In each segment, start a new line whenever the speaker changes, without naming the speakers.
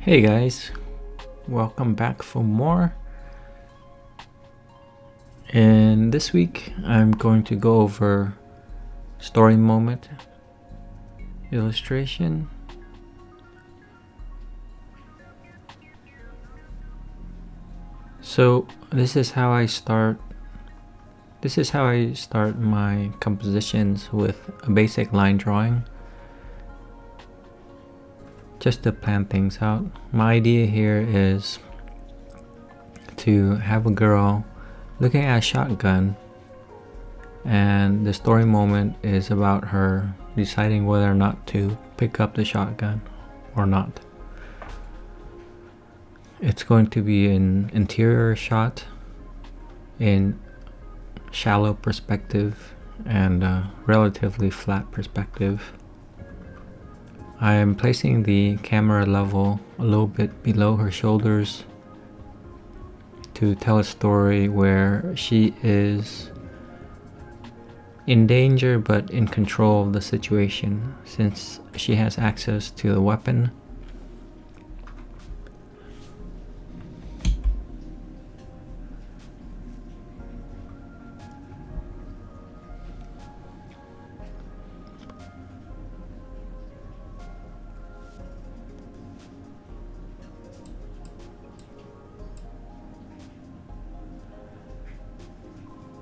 Hey guys, welcome back for more. And this week I'm going to go over story moment illustration. So this is how I start my compositions, with a basic line drawing, just to plan things out. My idea here is to have a girl looking at a shotgun, and the story moment is about her deciding whether or not to pick up the shotgun or not. It's going to be an interior shot in shallow perspective and a relatively flat perspective. I am placing the camera level a little bit below her shoulders to tell a story where she is in danger but in control of the situation, since she has access to the weapon.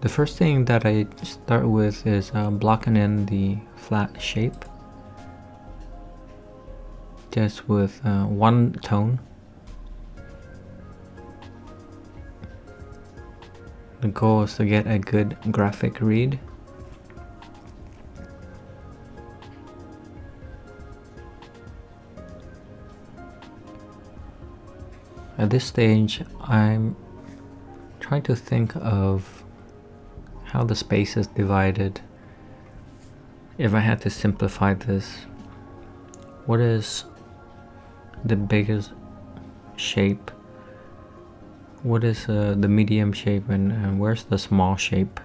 The first thing that I start with is blocking in the flat shape, just with one tone. The goal is to get a good graphic read. At this stage, I'm trying to think of how the space is divided. If I had to simplify this, what is the biggest shape? What is the medium shape, and where's the small shape?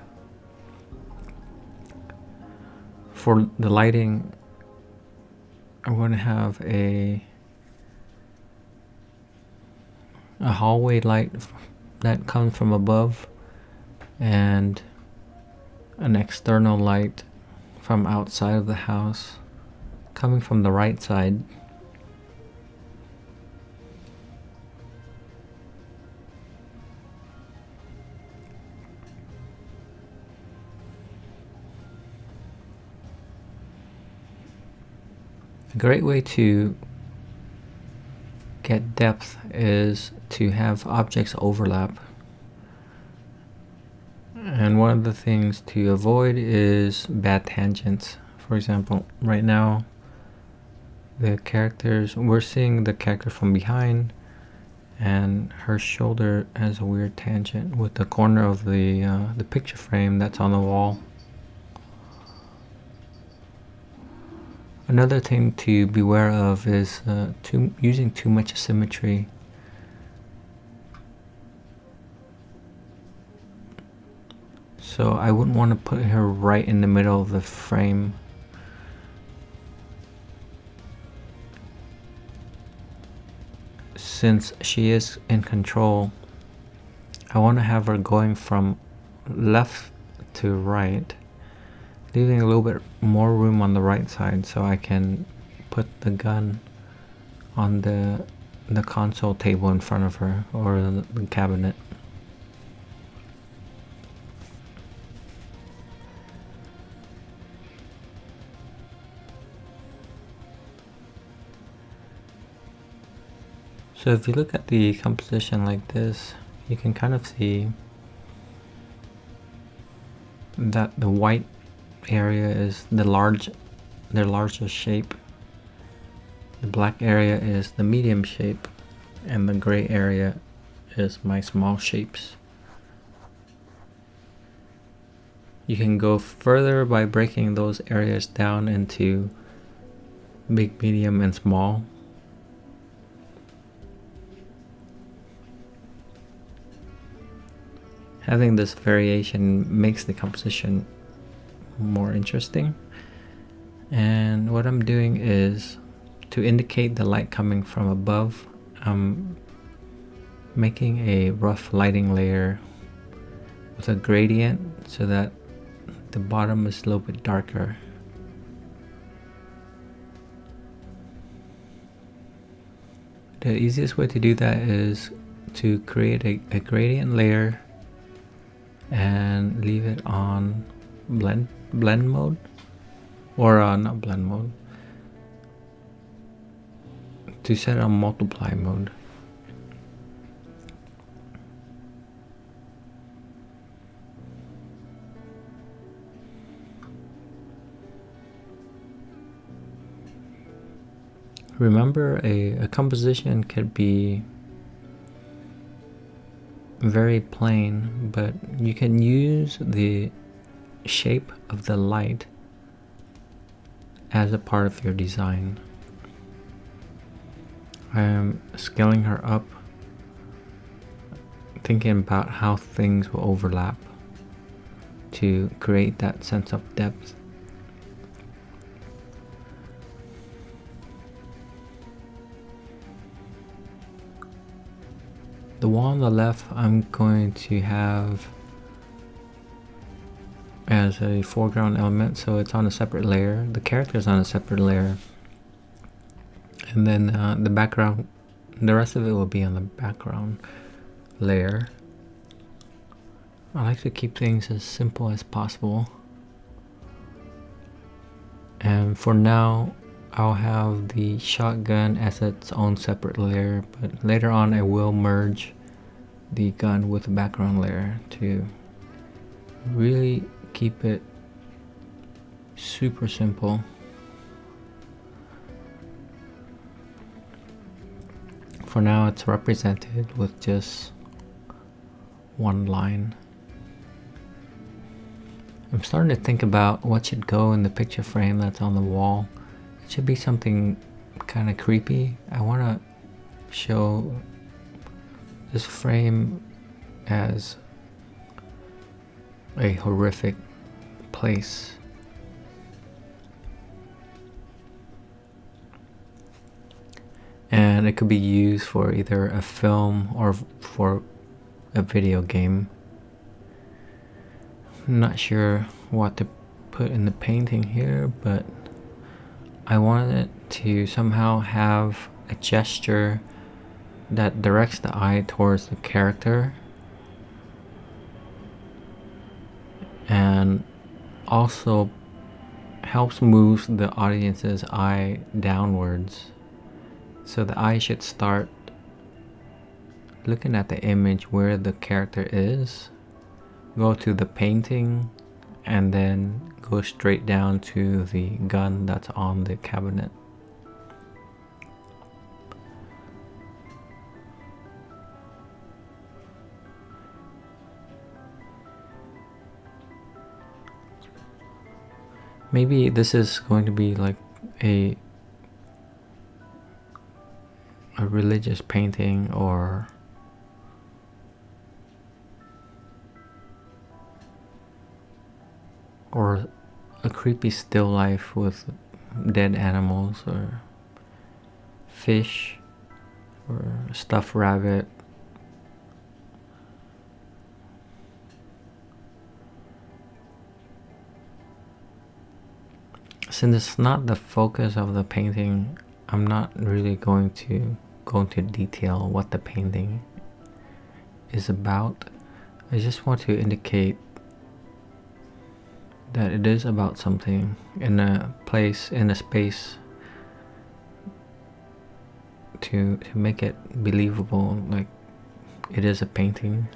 For the lighting, I'm going to have a hallway light that comes from above, and an external light from outside of the house coming from the right side. A great way to get depth is to have objects overlap. And one of the things to avoid is bad tangents. For example, right now, we're seeing the character from behind, and her shoulder has a weird tangent with the corner of the picture frame that's on the wall. Another thing to beware of is using too much symmetry. So I wouldn't want to put her right in the middle of the frame. Since she is in control, I want to have her going from left to right, leaving a little bit more room on the right side so I can put the gun on the console table in front of her, or the cabinet. So if you look at the composition like this, you can kind of see that the white area is the largest shape, the black area is the medium shape, and the gray area is my small shapes. You can go further by breaking those areas down into big, medium, and small. Having this variation makes the composition more interesting. And what I'm doing is to indicate the light coming from above, I'm making a rough lighting layer with a gradient so that the bottom is a little bit darker. The easiest way to do that is to create a gradient layer and leave it on blend mode, or not blend mode, to set it on multiply mode. Remember, a composition could be very plain, but you can use the shape of the light as a part of your design. I am scaling her up, thinking about how things will overlap to create that sense of depth. The wall on the left I'm going to have as a foreground element, so it's on a separate layer. The character is on a separate layer. And then the background, the rest of it will be on the background layer. I like to keep things as simple as possible. And for now, I'll have the shotgun as its own separate layer, but later on I will merge the gun with the background layer to really keep it super simple. For now, it's represented with just one line. I'm starting to think about what should go in the picture frame that's on the wall. It should be something kind of creepy. I want to show this frame as a horrific place. And it could be used for either a film or for a video game. I'm not sure what to put in the painting here, but I wanted it to somehow have a gesture that directs the eye towards the character and also helps move the audience's eye downwards. So the eye should start looking at the image where the character is, go to the painting, and then go straight down to the gun that's on the cabinet. Maybe this is going to be like a religious painting, or a creepy still life with dead animals or fish or a stuffed rabbit. Since it's not the focus of the painting, I'm not really going to go into detail what the painting is about. I just want to indicate that it is about something in a place, in a space, to make it believable, like it is a painting.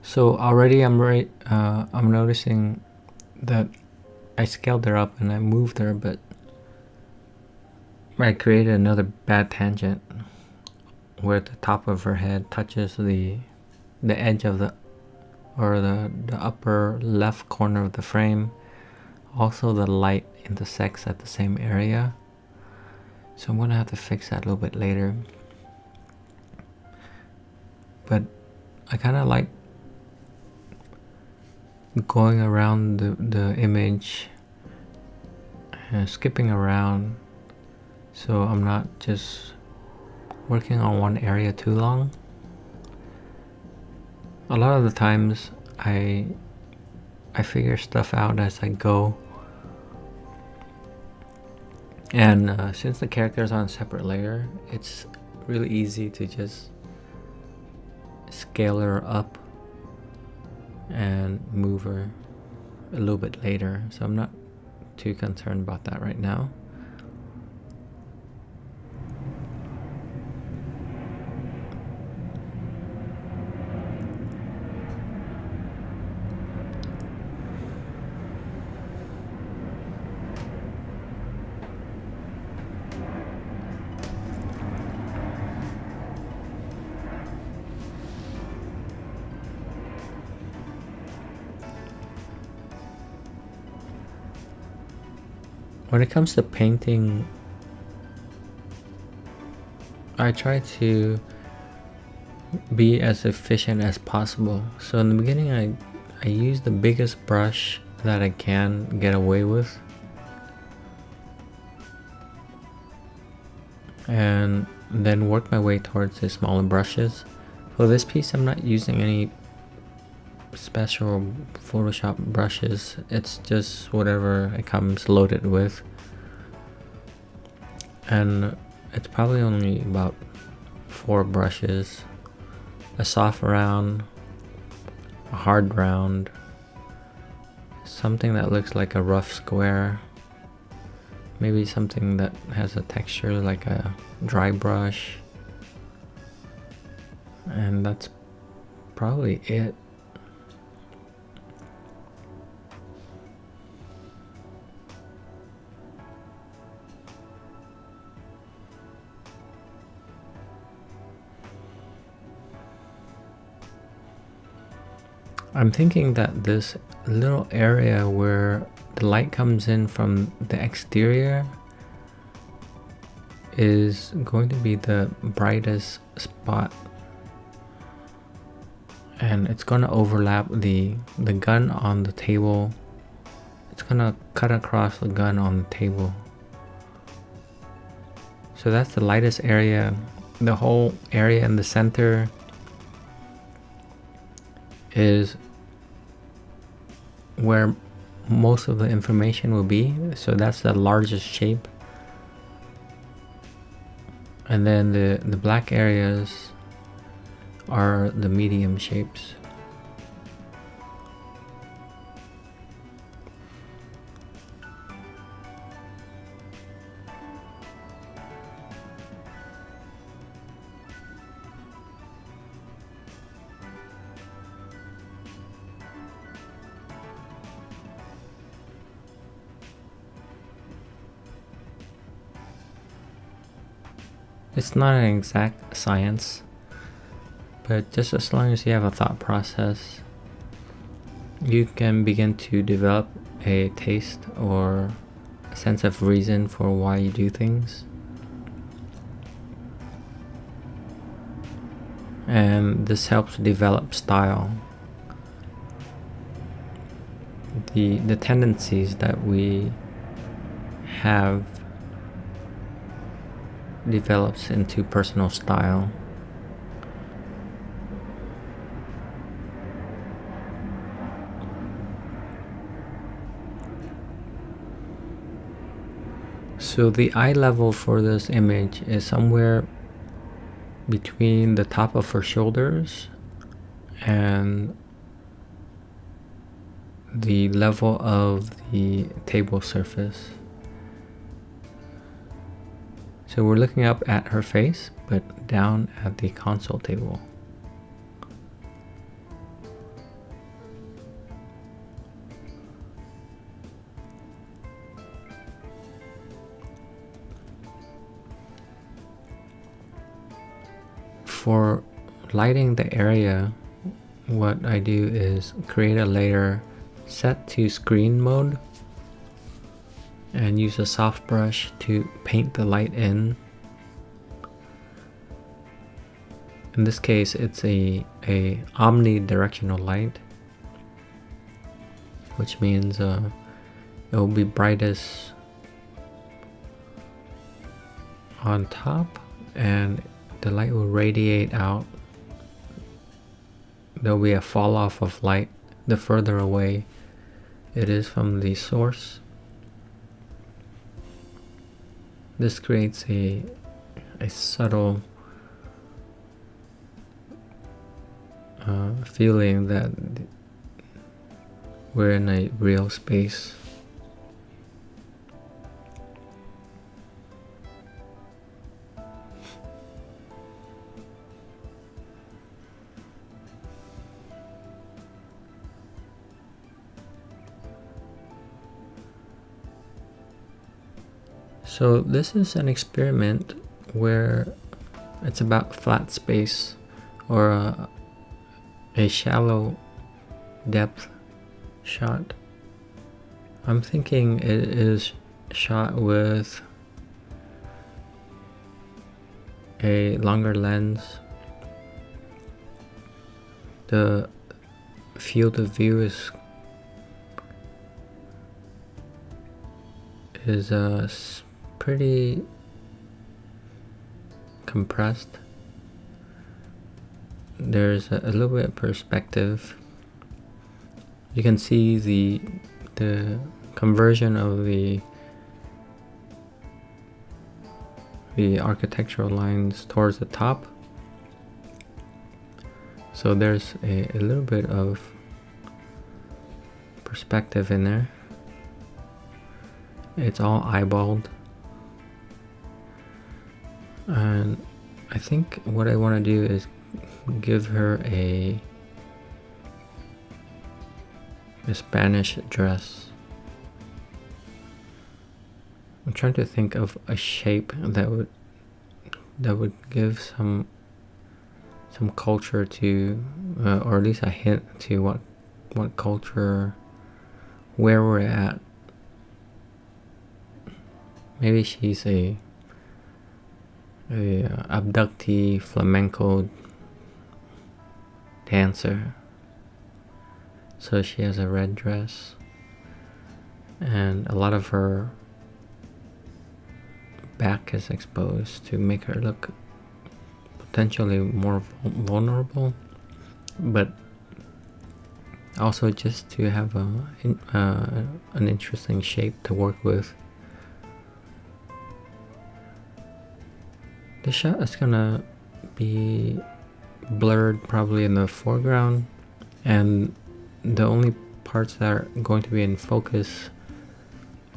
So already I'm noticing that I scaled her up and I moved her, but I created another bad tangent where the top of her head touches the edge of the upper left corner of the frame. Also, the light intersects at the same area. So I'm gonna have to fix that a little bit later. But I kind of like going around the image and skipping around, so I'm not just working on one area too long. A lot of the times I figure stuff out as I go, and since the character is on a separate layer, it's really easy to just scale her up and move her a little bit later, so I'm not too concerned about that right now. When it comes to painting, I try to be as efficient as possible. So in the beginning, I use the biggest brush that I can get away with, and then work my way towards the smaller brushes. For this piece, I'm not using any special Photoshop brushes. It's just whatever it comes loaded with, and it's probably only about 4 brushes: a soft round, a hard round, something that looks like a rough square, maybe something that has a texture like a dry brush, and that's probably it. I'm thinking that this little area where the light comes in from the exterior is going to be the brightest spot, and it's going to overlap the gun on the table. It's going to cut across the gun on the table. So that's the lightest area. The whole area in the center is where most of the information will be, so that's the largest shape, and then the black areas are the medium shapes. It's not an exact science, but just as long as you have a thought process, you can begin to develop a taste or a sense of reason for why you do things. And this helps develop style. The tendencies that we have develops into personal style. So the eye level for this image is somewhere between the top of her shoulders and the level of the table surface. So we're looking up at her face, but down at the console table. For lighting the area, what I do is create a layer set to screen mode, and use a soft brush to paint the light in. In this case, it's a omnidirectional light, which means it will be brightest on top and the light will radiate out. There'll be a fall off of light the further away it is from the source. This creates a subtle feeling that we're in a real space. So this is an experiment where it's about flat space or a shallow depth shot. I'm thinking it is shot with a longer lens. The field of view is pretty compressed. There's a little bit of perspective. You can see the conversion of the architectural lines towards the top. So there's a little bit of perspective in there. It's all eyeballed. And I think what I want to do is give her a Spanish dress. I'm trying to think of a shape that would give some culture to, or at least a hint to what culture, where we're at. Maybe she's a abductee flamenco dancer. So she has a red dress, and a lot of her back is exposed to make her look potentially more vulnerable, but also just to have an interesting shape to work with. The shot is gonna be blurred probably in the foreground, and the only parts that are going to be in focus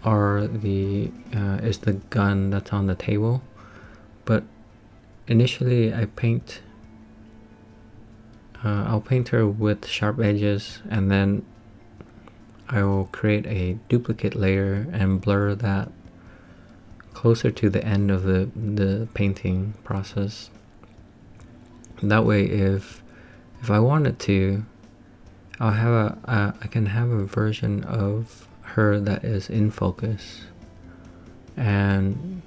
are is the gun that's on the table. But initially I'll paint her with sharp edges, and then I will create a duplicate layer and blur that closer to the end of the painting process. That way, if I wanted to, I'll have I can have a version of her that is in focus, and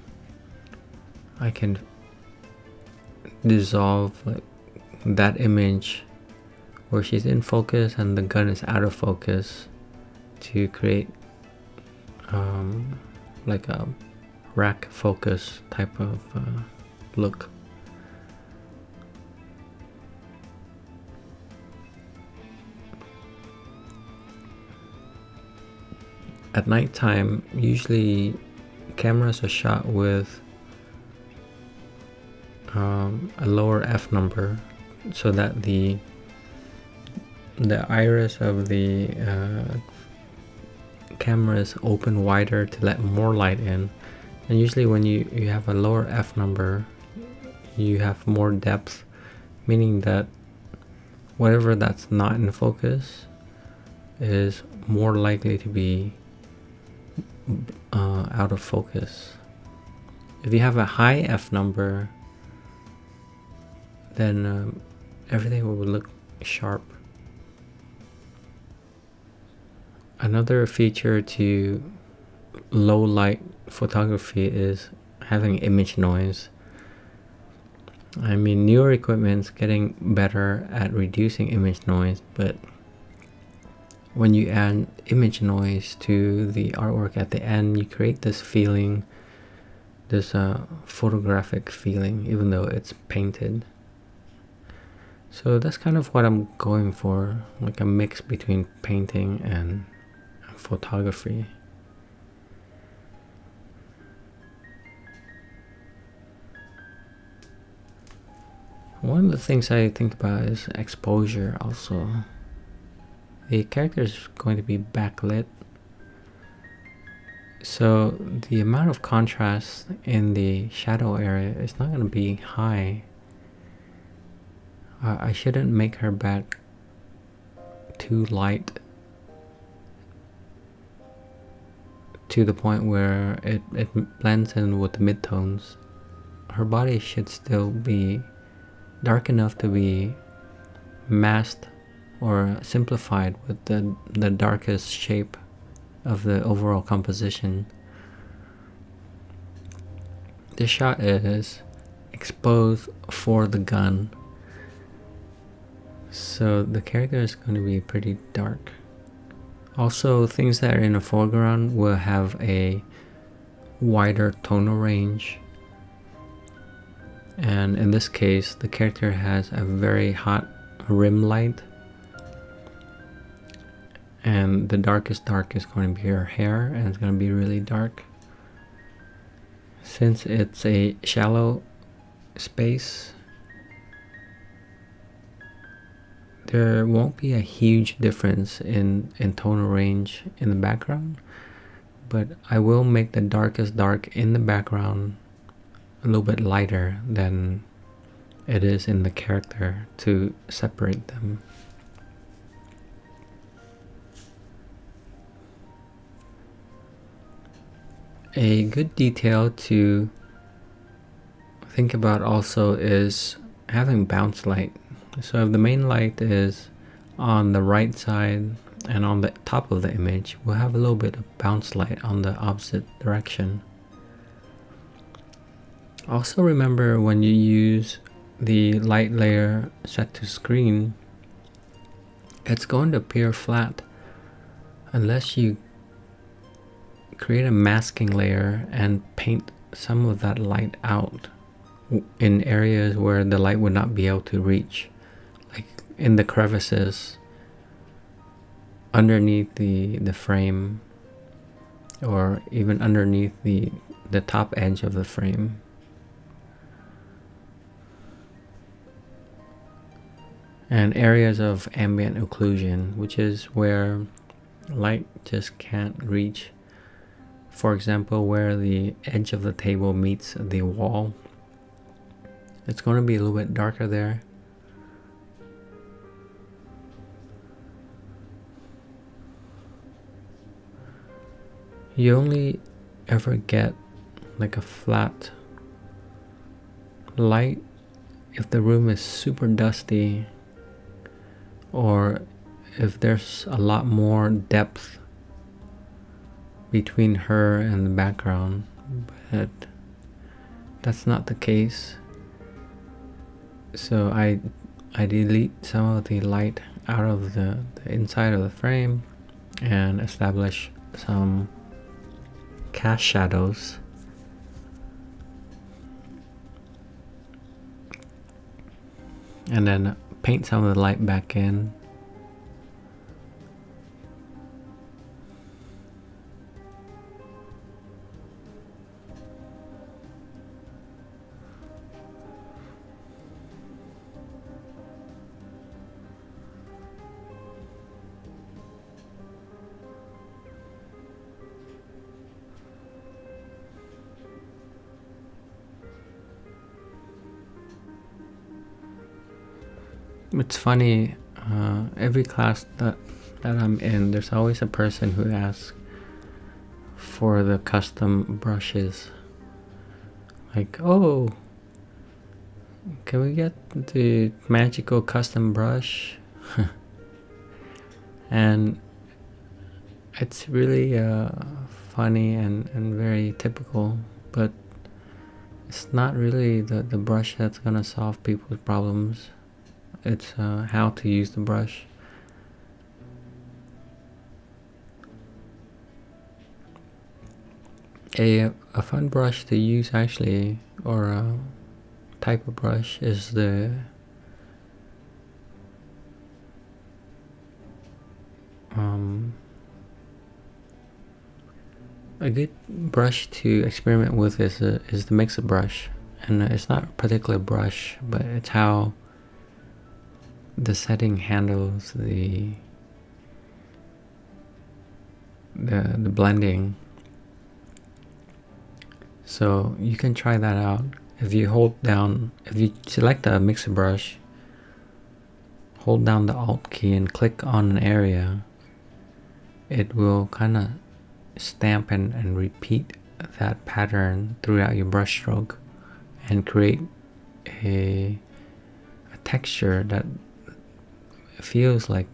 I can dissolve like that image where she's in focus and the gun is out of focus to create like a rack focus type of look. At nighttime, usually cameras are shot with a lower f number, so that the iris of the camera is open wider to let more light in. And usually when you have a lower f number, you have more depth, meaning that whatever that's not in focus is more likely to be out of focus. If you have a high f number, then everything will look sharp. Another feature to low light photography is having image noise. I mean, newer equipment's getting better at reducing image noise, but when you add image noise to the artwork at the end, you create this feeling, this photographic feeling, even though it's painted. So that's kind of what I'm going for, like a mix between painting and photography. One of the things I think about is exposure also. The character is going to be backlit, so the amount of contrast in the shadow area is not going to be high. I shouldn't make her back too light to the point where it blends in with the midtones. Her body should still be dark enough to be masked or simplified with the darkest shape of the overall composition. This shot is exposed for the gun, so the character is going to be pretty dark. Also, things that are in the foreground will have a wider tonal range, and in this case the character has a very hot rim light, and the darkest dark is going to be her hair, and it's going to be really dark. Since it's a shallow space, there won't be a huge difference in tonal range in the background, but I will make the darkest dark in the background a little bit lighter than it is in the character to separate them. A good detail to think about also is having bounce light. So if the main light is on the right side and on the top of the image, we'll have a little bit of bounce light on the opposite direction. Also remember, when you use the light layer set to screen, it's going to appear flat unless you create a masking layer and paint some of that light out in areas where the light would not be able to reach, like in the crevices underneath the frame, or even underneath the top edge of the frame. And areas of ambient occlusion, which is where light just can't reach. For example, where the edge of the table meets the wall, it's going to be a little bit darker there. You only ever get like a flat light if the room is super dusty, or if there's a lot more depth between her and the background, but that's not the case. So I delete some of the light out of the inside of the frame and establish some cast shadows. And then paint some of the light back in. It's funny, every class that I'm in, there's always a person who asks for the custom brushes. Like, oh, can we get the magical custom brush? And it's really funny and very typical, but it's not really the brush that's gonna solve people's problems. It's how to use the brush. A fun brush to use actually, or a type of brush, is the a good brush to experiment with is the mixer brush, and it's not a particular brush, but it's how the setting handles the blending. So you can try that out. If you select a mixer brush, hold down the Alt key and click on an area, it will kind of stamp and repeat that pattern throughout your brush stroke and create a texture that feels like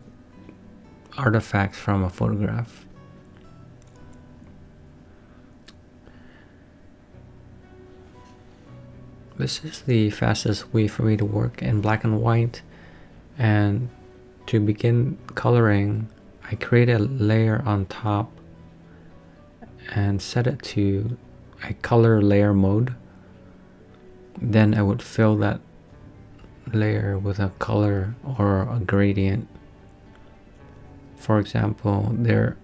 artifacts from a photograph. This is the fastest way for me to work in black and white, and to begin coloring, I create a layer on top and set it to a color layer mode. Then I would fill that layer with a color or a gradient. For example, there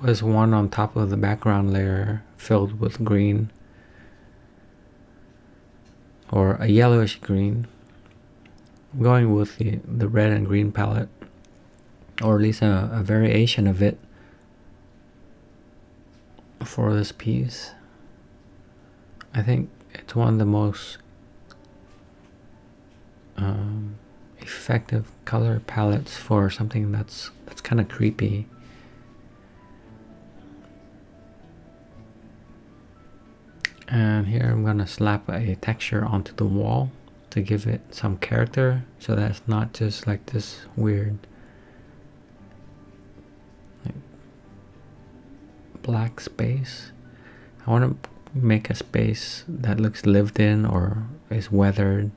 was one on top of the background layer filled with green, or a yellowish green. I'm going with the red and green palette, or at least a variation of it for this piece. I think it's one of the most effective color palettes for something that's kind of creepy. And here I'm gonna slap a texture onto the wall to give it some character, so that it's not just like this weird black space. I want to make a space that looks lived in or is weathered.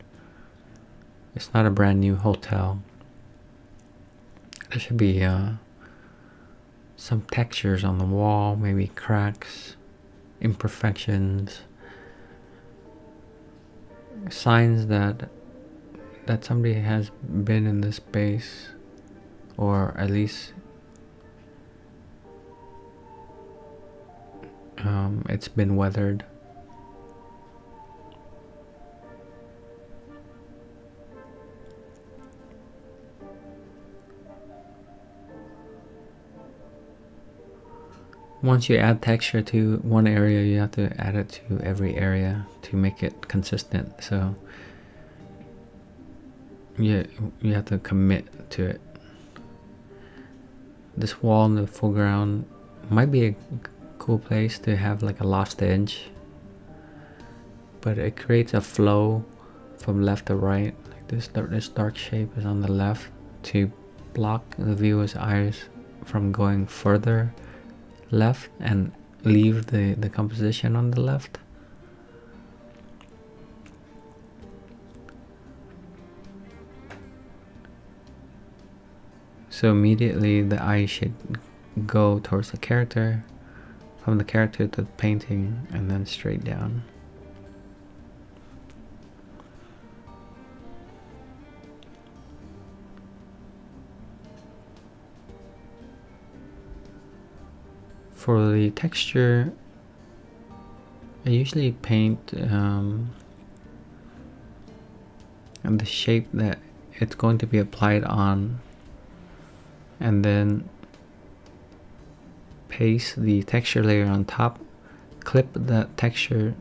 It's not a brand new hotel. There should be some textures on the wall, maybe cracks, imperfections, signs that somebody has been in this space, or at least it's been weathered. Once you add texture to one area, you have to add it to every area to make it consistent. So you have to commit to it. This wall in the foreground might be a cool place to have like a lost edge, but it creates a flow from left to right. Like this dark shape is on the left to block the viewer's eyes from going further left and leave the composition on the left. So immediately the eye should go towards the character, from the character to the painting, and then straight down. For the texture, I usually paint and the shape that it's going to be applied on, and then paste the texture layer on top, clip that texture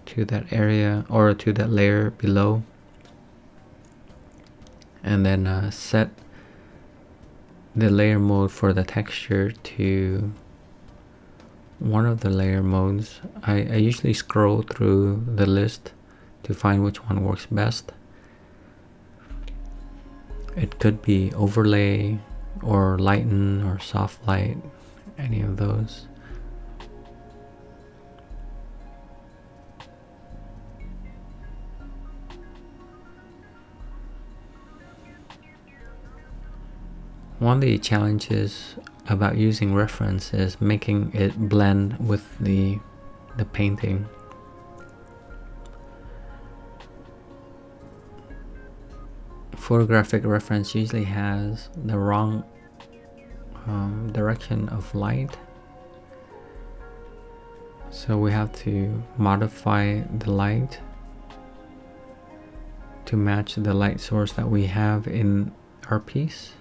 to that area or to that layer below, and then set the layer mode for the texture to one of the layer modes. I usually scroll through the list to find which one works best. It could be overlay or lighten or soft light, any of those. One of the challenges about using reference is making it blend with the painting. Photographic reference usually has the wrong direction of light, so we have to modify the light to match the light source that we have in our piece.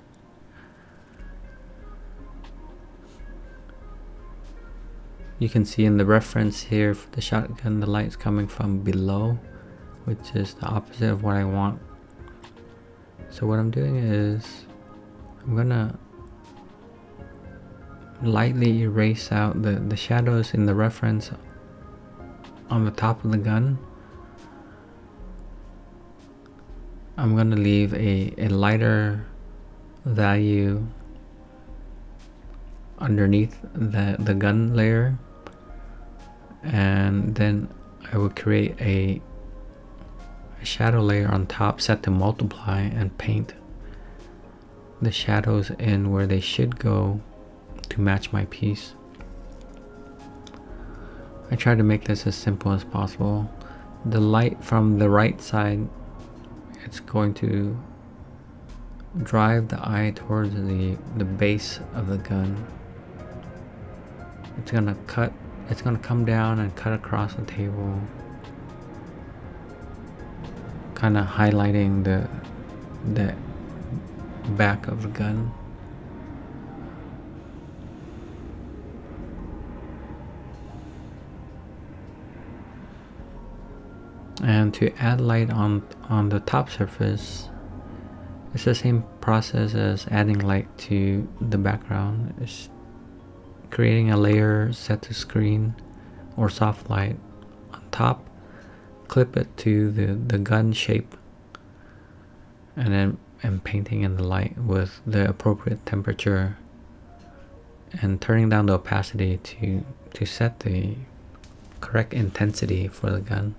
You can see in the reference here for the shotgun, the light's coming from below, which is the opposite of what I want. So what I'm doing is I'm gonna lightly erase out the shadows in the reference on the top of the gun. I'm gonna leave a lighter value underneath the gun layer, and then I will create a shadow layer on top set to multiply and paint the shadows in where they should go to match my piece. I try to make this as simple as possible. The light from the right side, it's going to drive the eye towards the base of the gun. It's gonna come down and cut across the table, kind of highlighting the back of the gun. And to add light on the top surface, it's the same process as adding light to the background. It's creating a layer set to screen or soft light on top, clip it to the gun shape, and then painting in the light with the appropriate temperature and turning down the opacity to set the correct intensity for the gun.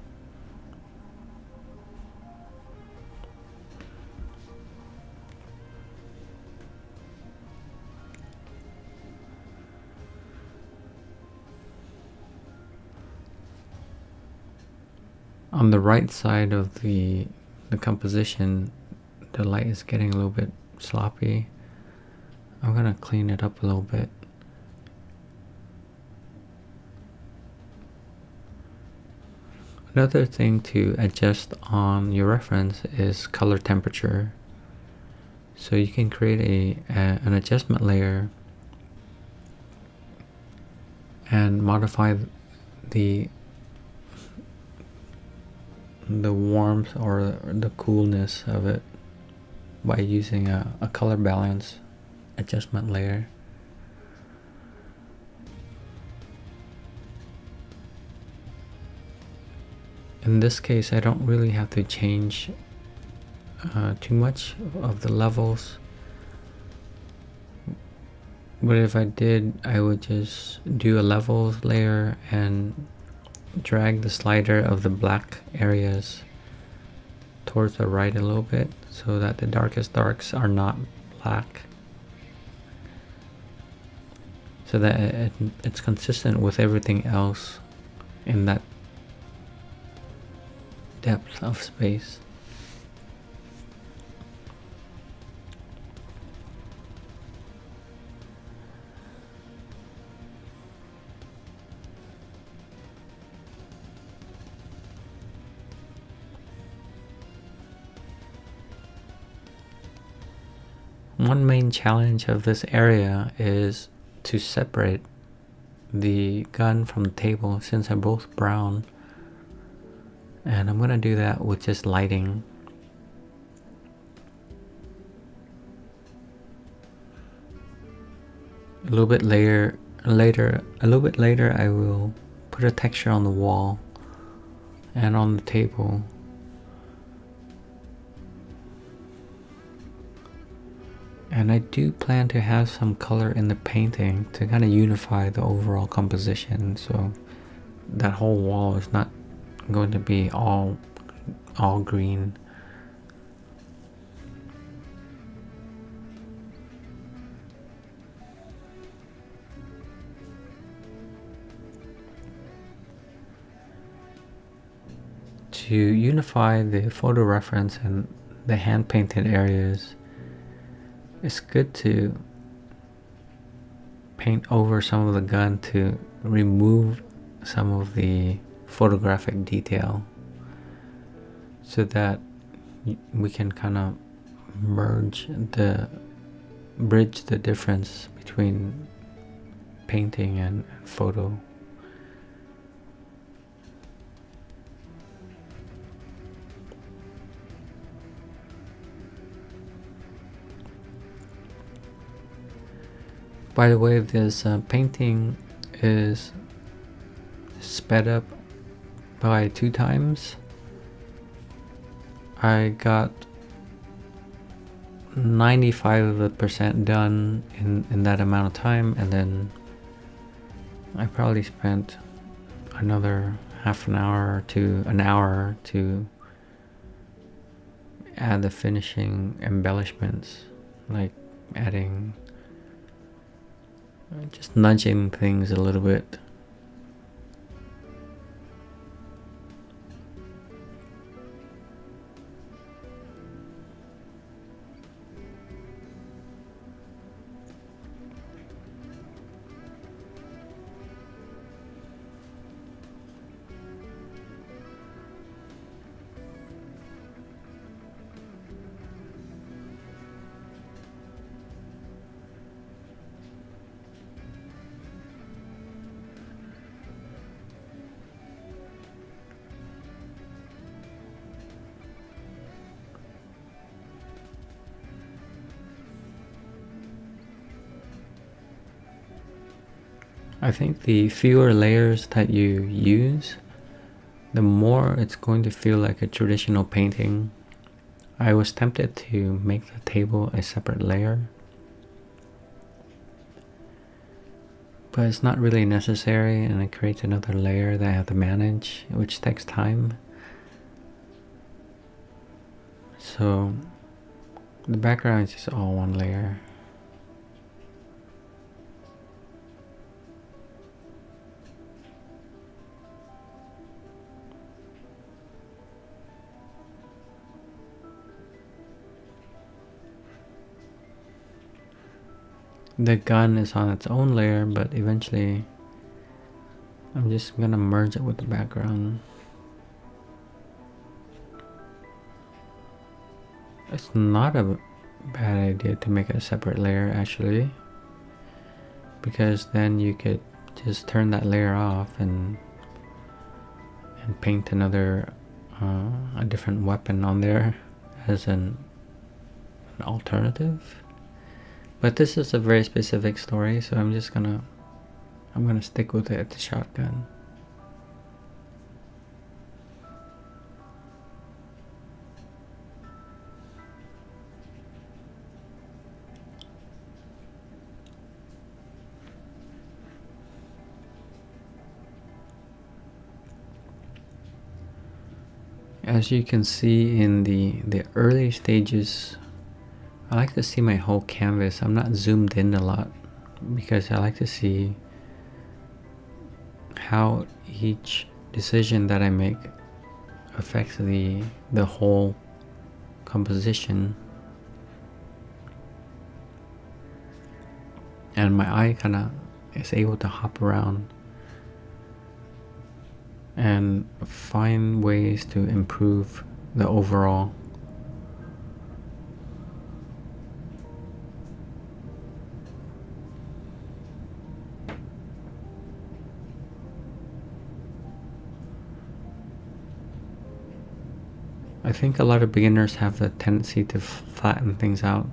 On the right side of the composition, the light is getting a little bit sloppy. I'm gonna clean it up a little bit. Another thing to adjust on your reference is color temperature. So you can create an adjustment layer and modify the warmth or the coolness of it by using a color balance adjustment layer. In this case, I don't really have to change too much of the levels, but if I did, I would just do a levels layer and drag the slider of the black areas towards the right a little bit so that the darkest darks are not black, so that it's consistent with everything else in that depth of space. One main challenge of this area is to separate the gun from the table, since they're both brown, and I'm gonna do that with just lighting. A little bit later, I will put a texture on the wall and on the table. And I do plan to have some color in the painting to kind of unify the overall composition, so that whole wall is not going to be all green. to unify the photo reference and the hand painted areas, it's good to paint over some of the gun to remove some of the photographic detail, so that we can kind of bridge the difference between painting and photo. By the way, this painting is sped up by 2 times. I got 95% done in that amount of time, and then I probably spent another half an hour to an hour to add the finishing embellishments, like adding, just nudging things a little bit. I think the fewer layers that you use, the more it's going to feel like a traditional painting. I was tempted to make the table a separate layer, but it's not really necessary, and it creates another layer that I have to manage, which takes time. So the background is just all one layer. The gun is on its own layer, but eventually I'm just gonna merge it with the background. It's not a bad idea to make a separate layer, actually, because then you could just turn that layer off and paint another a different weapon on there as an alternative. But this is a very specific story, so I'm gonna stick with it, the shotgun. As you can see in the early stages, I like to see my whole canvas. I'm not zoomed in a lot because I like to see how each decision that I make affects the whole composition. And my eye kind of is able to hop around and find ways to improve the overall. I think a lot of beginners have the tendency to flatten things out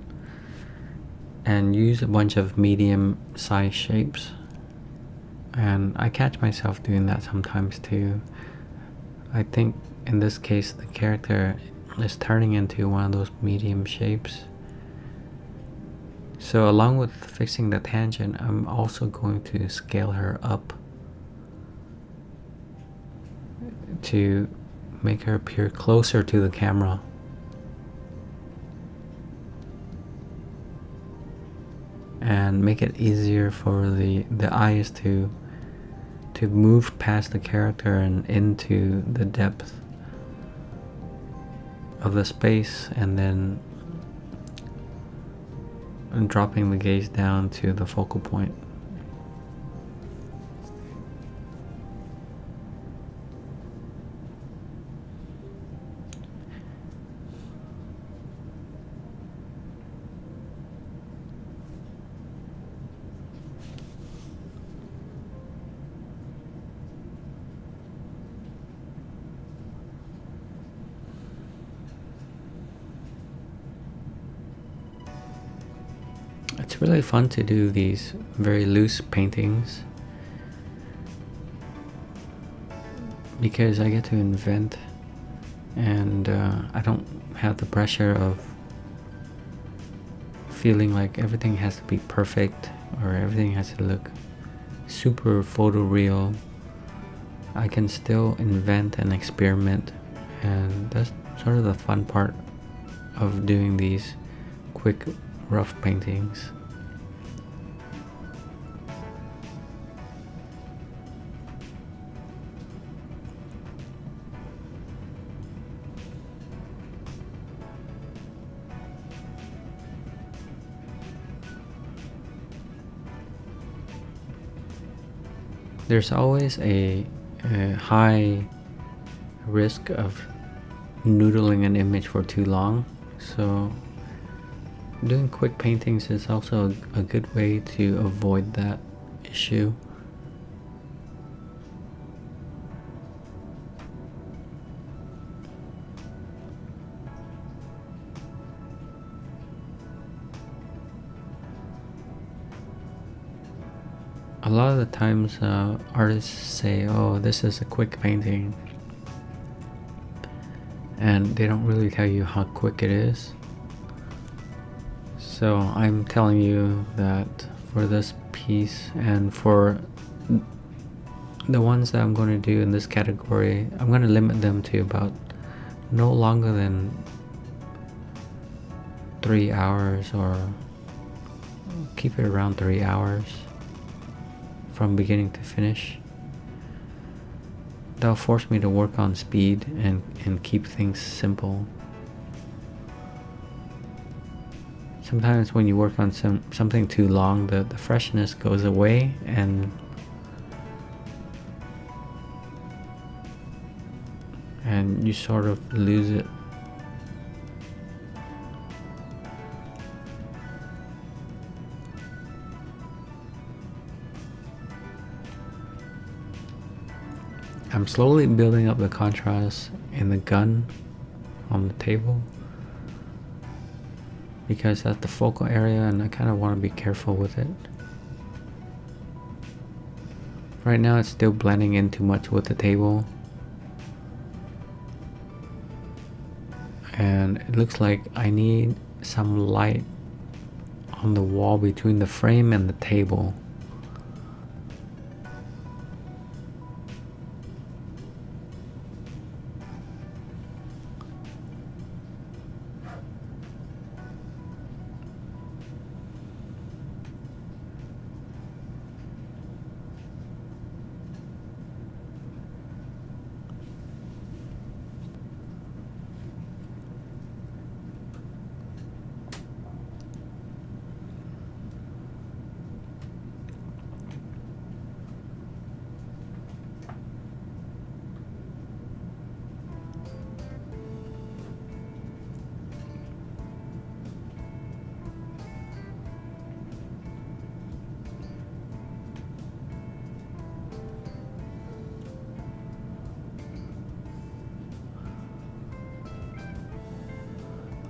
and use a bunch of medium size shapes, and I catch myself doing that sometimes too. I think in this case the character is turning into one of those medium shapes, so along with fixing the tangent, I'm also going to scale her up to make her appear closer to the camera. And make it easier for the eyes to move past the character and into the depth of the space, and then dropping the gaze down to the focal point. It's really fun to do these very loose paintings because I get to invent, and I don't have the pressure of feeling like everything has to be perfect or everything has to look super photoreal. I can still invent and experiment, and that's sort of the fun part of doing these quick, rough paintings. There's always a high risk of noodling an image for too long, so doing quick paintings is also a good way to avoid that issue. A lot of the times artists say, oh, this is a quick painting, and they don't really tell you how quick it is. So I'm telling you that for this piece and for the ones that I'm going to do in this category, I'm going to limit them to about no longer than 3 hours, or keep it around 3 hours from beginning to finish. That'll force me to work on speed and keep things simple. Sometimes when you work on something too long, the freshness goes away, and you sort of lose it. I'm slowly building up the contrast in the gun on the table because that's the focal area, and I kind of want to be careful with it. Right now it's still blending in too much with the table, and it looks like I need some light on the wall between the frame and the table.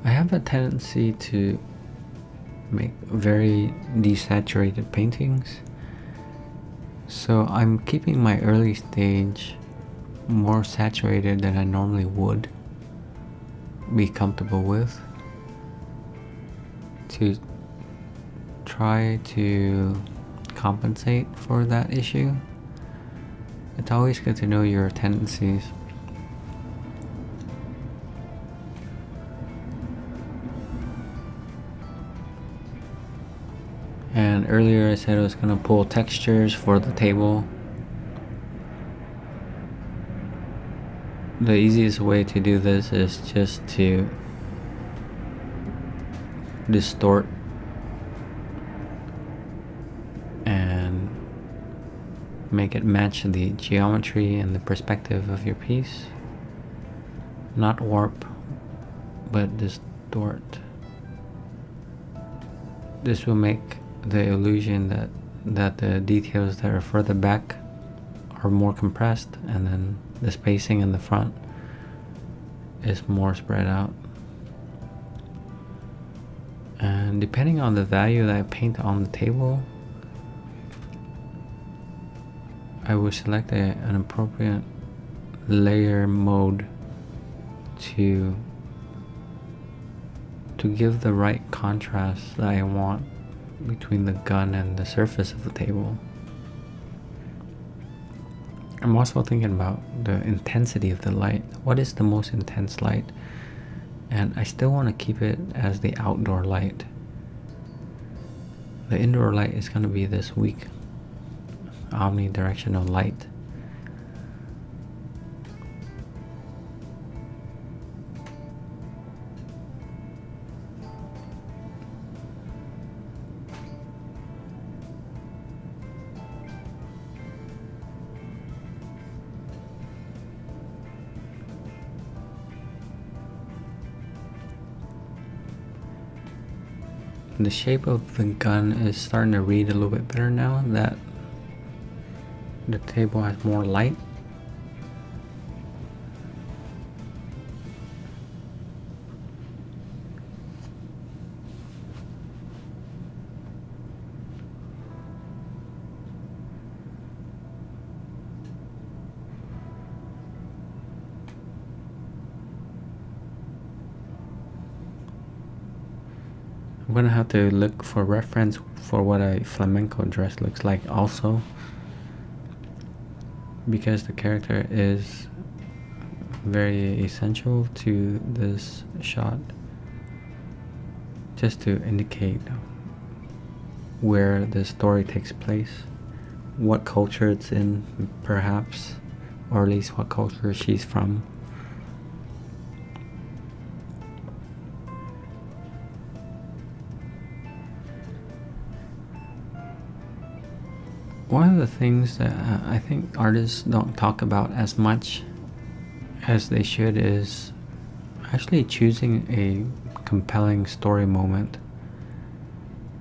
I have a tendency to make very desaturated paintings, so I'm keeping my early stage more saturated than I normally would be comfortable with, to try to compensate for that issue. It's always good to know your tendencies. And earlier I said I was going to pull textures for the table. the easiest way to do this is just to distort and make it match the geometry and the perspective of your piece. Not warp, but distort. This will make the illusion that the details that are further back are more compressed, and then the spacing in the front is more spread out. And depending on the value that I paint on the table, I will select an appropriate layer mode to give the right contrast that I want between the gun and the surface of the table. I'm also thinking about the intensity of the light. What is the most intense light? And I still want to keep it as the outdoor light. The indoor light is going to be this weak omnidirectional light. The shape of the gun is starting to read a little bit better now that the table has more light. I'm gonna have to look for reference for what a flamenco dress looks like also, because the character is very essential to this shot, just to indicate where the story takes place, what culture it's in perhaps, or at least what culture she's from. One of the things that I think artists don't talk about as much as they should is actually choosing a compelling story moment.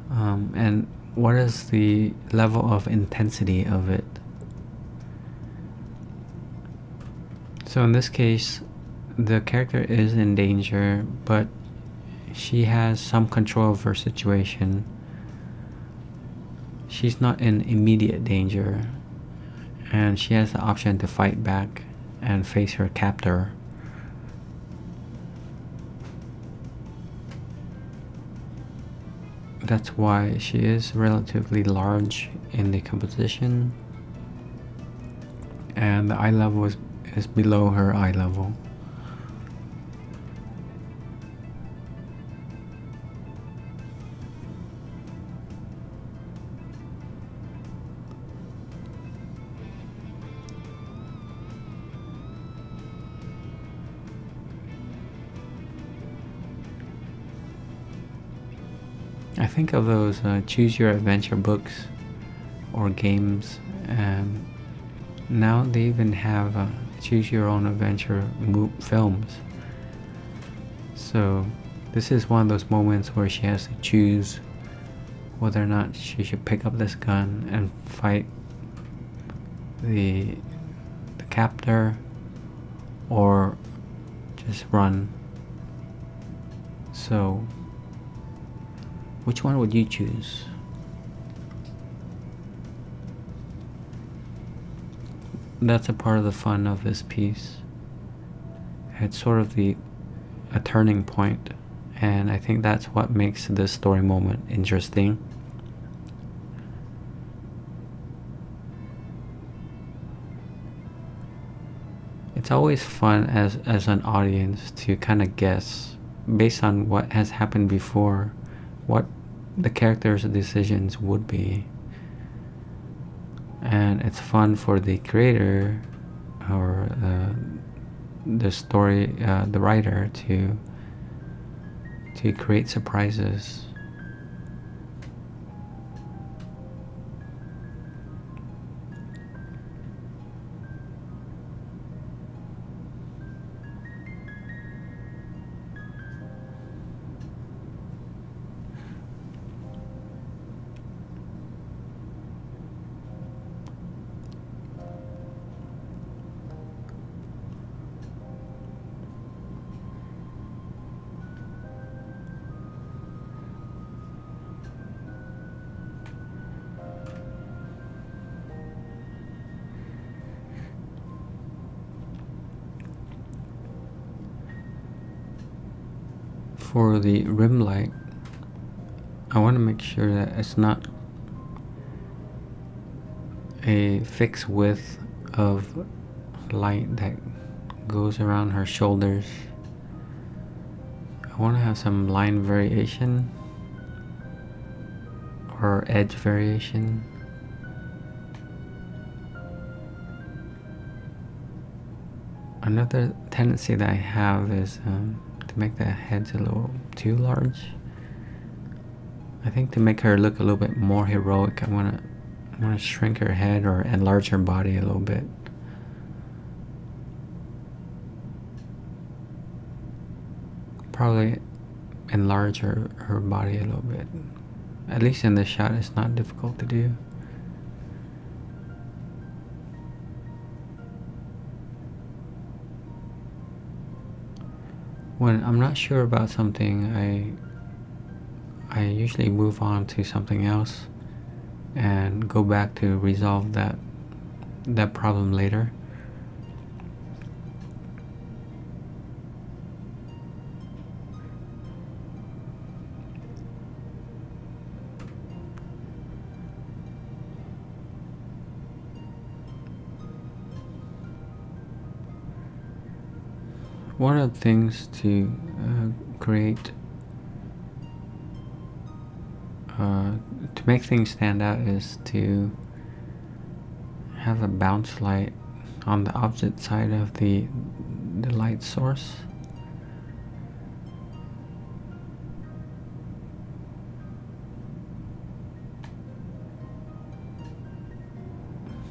And what is the level of intensity of it? So in this case, the character is in danger, but she has some control of her situation. She's not in immediate danger, and she has the option to fight back and face her captor. That's why she is relatively large in the composition, and the eye level is below her eye level. I think of those choose your adventure books or games, and now they even have choose your own adventure films. So this is one of those moments where she has to choose whether or not she should pick up this gun and fight the captor or just run. So which one would you choose? That's a part of the fun of this piece. It's sort of a turning point, and I think that's what makes this story moment interesting. It's always fun as an audience to kind of guess based on what has happened before what the character's decisions would be, and it's fun for the creator or the story, the writer, to create surprises. For the rim light, I want to make sure that it's not a fixed width of light that goes around her shoulders. I want to have some line variation or edge variation. Another tendency that I have is to make the heads a little too large. I think to make her look a little bit more heroic, I want to shrink her head or enlarge her body a little bit. Probably enlarge her body a little bit. At least in this shot, it's not difficult to do. When I'm not sure about something, I usually move on to something else and go back to resolve that problem later. One of the things to create, to make things stand out, is to have a bounce light on the opposite side of the light source.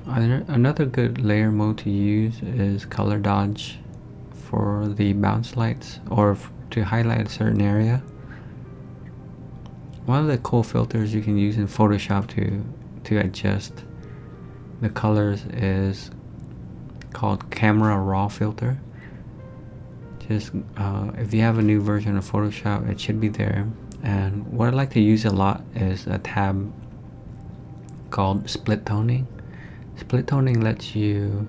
Another good layer mode to use is color dodge for the bounce lights, or to highlight a certain area. One of the cool filters you can use in Photoshop to adjust the colors is called Camera Raw filter. Just if you have a new version of Photoshop, it should be there. And what I like to use a lot is a tab called split toning. Split toning lets you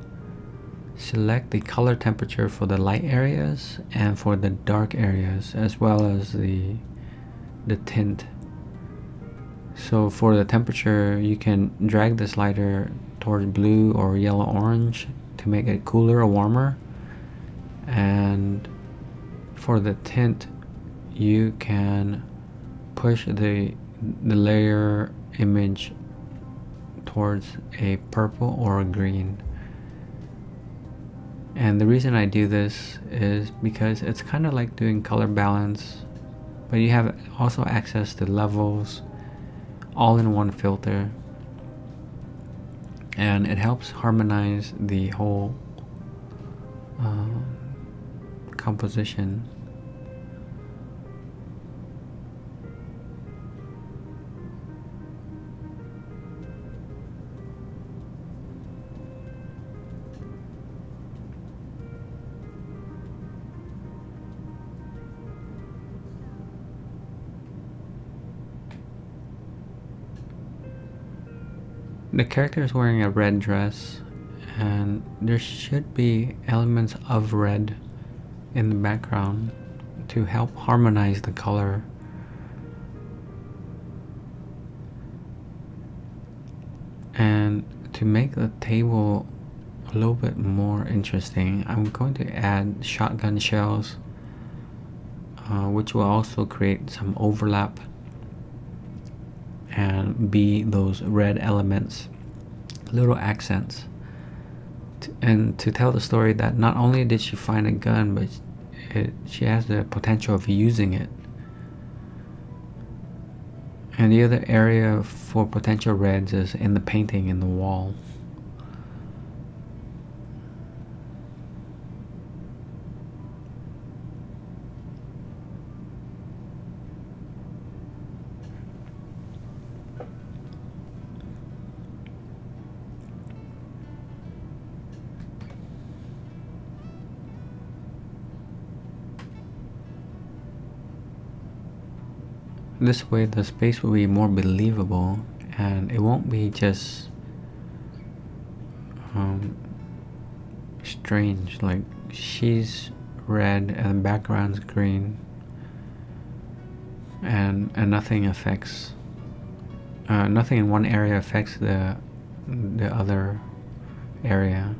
select the color temperature for the light areas and for the dark areas, as well as the tint. So for the temperature, you can drag the slider towards blue or yellow orange to make it cooler or warmer. And for the tint, you can push the layer image towards a purple or a green. And the reason I do this is because it's kind of like doing color balance, but you have also access to levels all in one filter, and it helps harmonize the whole composition. The character is wearing a red dress, and there should be elements of red in the background to help harmonize the color. And to make the table a little bit more interesting, I'm going to add shotgun shells, which will also create some overlap and be those red elements, little accents. and to tell the story that not only did she find a gun, but she has the potential of using it. And the other area for potential reds is in the painting in the wall. This way the space will be more believable, and it won't be just strange, like she's red and the background's green, and nothing affects nothing in one area affects the other area.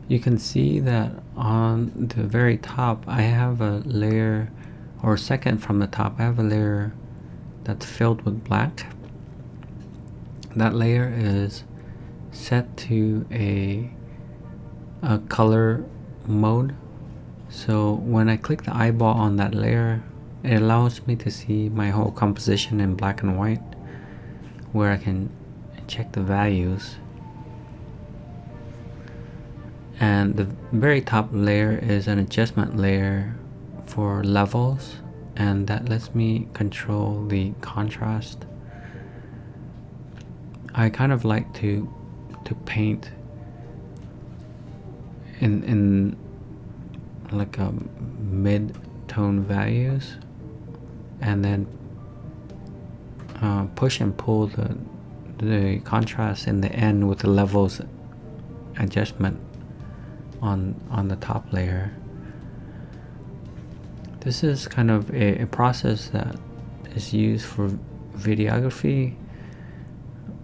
You can see that on the very top I have a layer, or second from the top, I have a layer that's filled with black. That layer is set to a color mode. So when I click the eyeball on that layer, it allows me to see my whole composition in black and white, where I can check the values. And the very top layer is an adjustment layer for levels, and that lets me control the contrast. I kind of like to paint in like a mid-tone values, and then push and pull the contrast in the end with the levels adjustment on the top layer. This is kind of a process that is used for videography.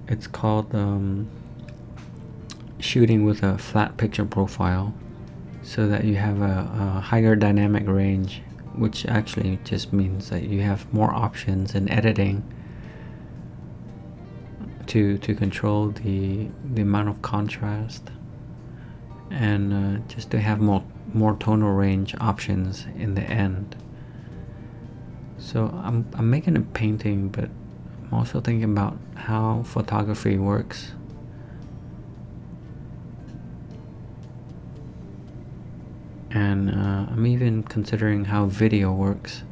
It's called shooting with a flat picture profile, so that you have a higher dynamic range, which actually just means that you have more options in editing to control the amount of contrast, and just to have more tonal range options in the end. So I'm making a painting, but I'm also thinking about how photography works. And I'm even considering how video works.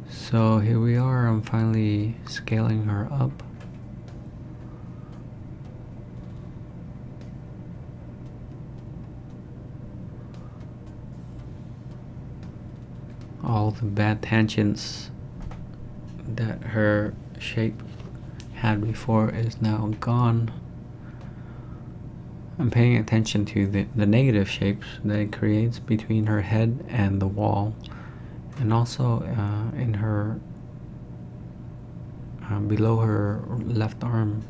So here we are, I'm finally scaling her up. All the bad tangents that her shape had before is now gone. I'm paying attention to the negative shapes that it creates between her head and the wall, and also in her below her left arm.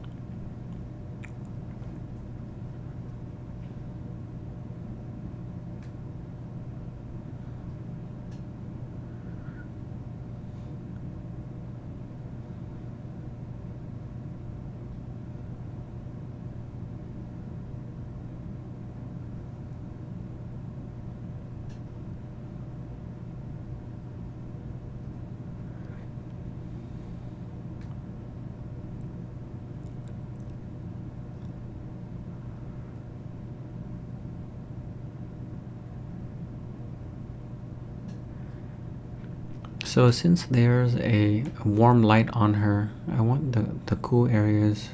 So since there's a warm light on her, I want the cool areas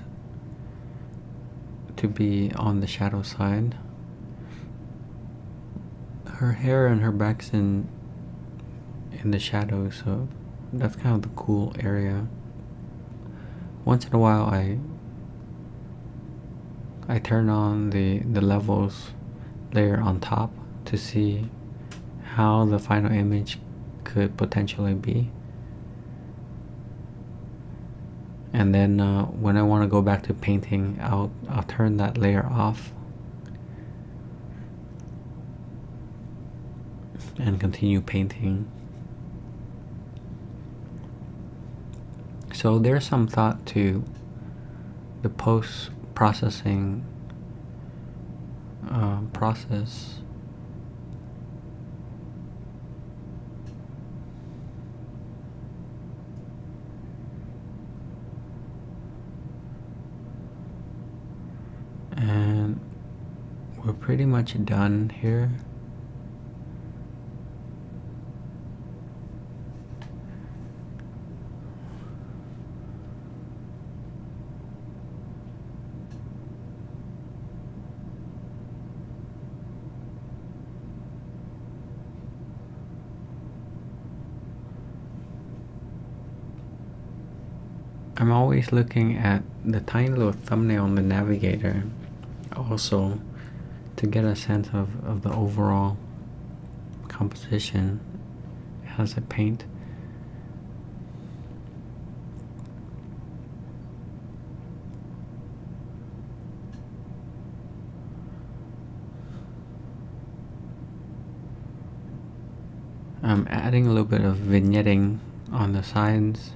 to be on the shadow side. Her hair and her back's in the shadow, so that's kind of the cool area. Once in a while I turn on the levels layer on top to see how the final image could potentially be. And then when I want to go back to painting, I'll turn that layer off and continue painting. So there's some thought to the post-processing process. And we're pretty much done here. I'm always looking at the tiny little thumbnail on the navigator also to get a sense of the overall composition as I paint. I'm adding a little bit of vignetting on the sides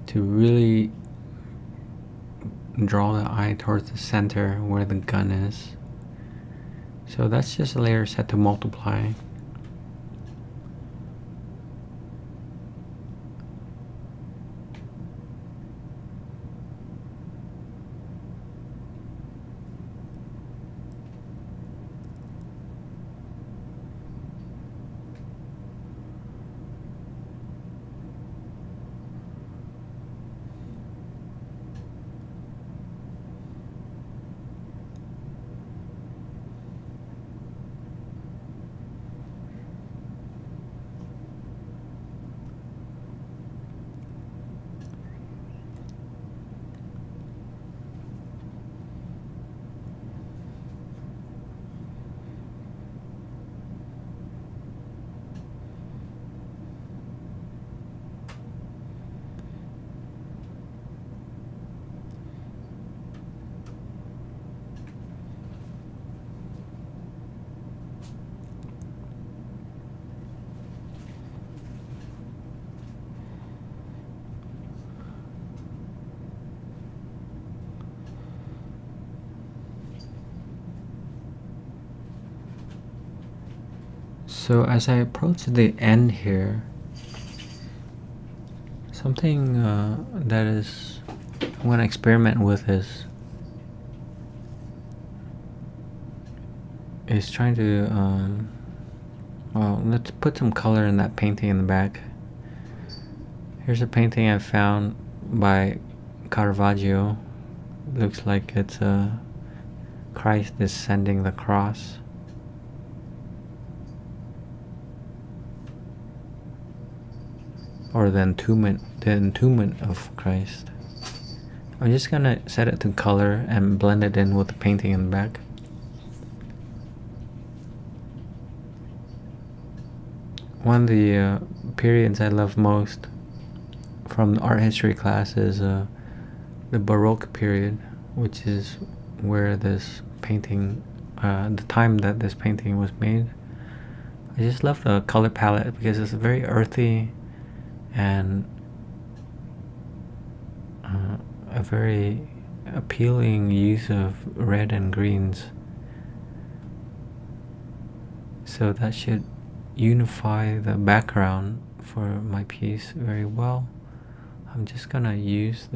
to really draw the eye towards the center where the gun is. So that's just a layer set to multiply. So as I approach the end here, something that is I'm going to experiment with is trying to well, let's put some color in that painting in the back. Here's a painting I found by Caravaggio. Looks like it's Christ descending the cross. Or the entombment of Christ. I'm just gonna set it to color and blend it in with the painting in the back. One of the periods I love most from the art history class is the Baroque period, which is where this painting, the time that this painting was made. I just love the color palette because it's very earthy and a very appealing use of red and greens. So that should unify the background for my piece very well. I'm just gonna use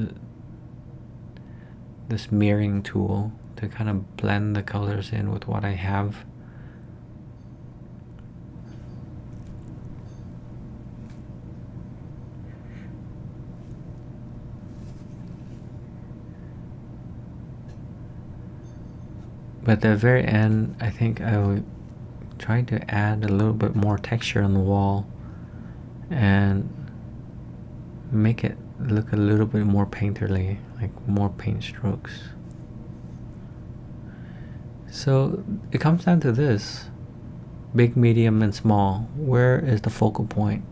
this mirroring tool to kind of blend the colors in with what I have. But at the very end, I think I would try to add a little bit more texture on the wall and make it look a little bit more painterly, like more paint strokes. So it comes down to this: big, medium, and small. Where is the focal point?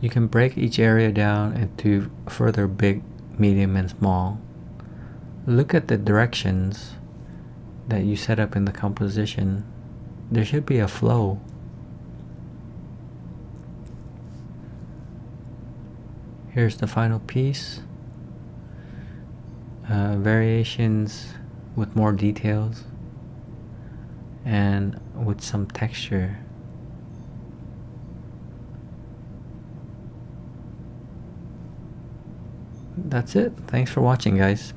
You can break each area down into further big, medium, and small. Look at the directions that you set up in the composition. There should be a flow. Here's the final piece. Variations with more details and with some texture. That's it. Thanks for watching, guys.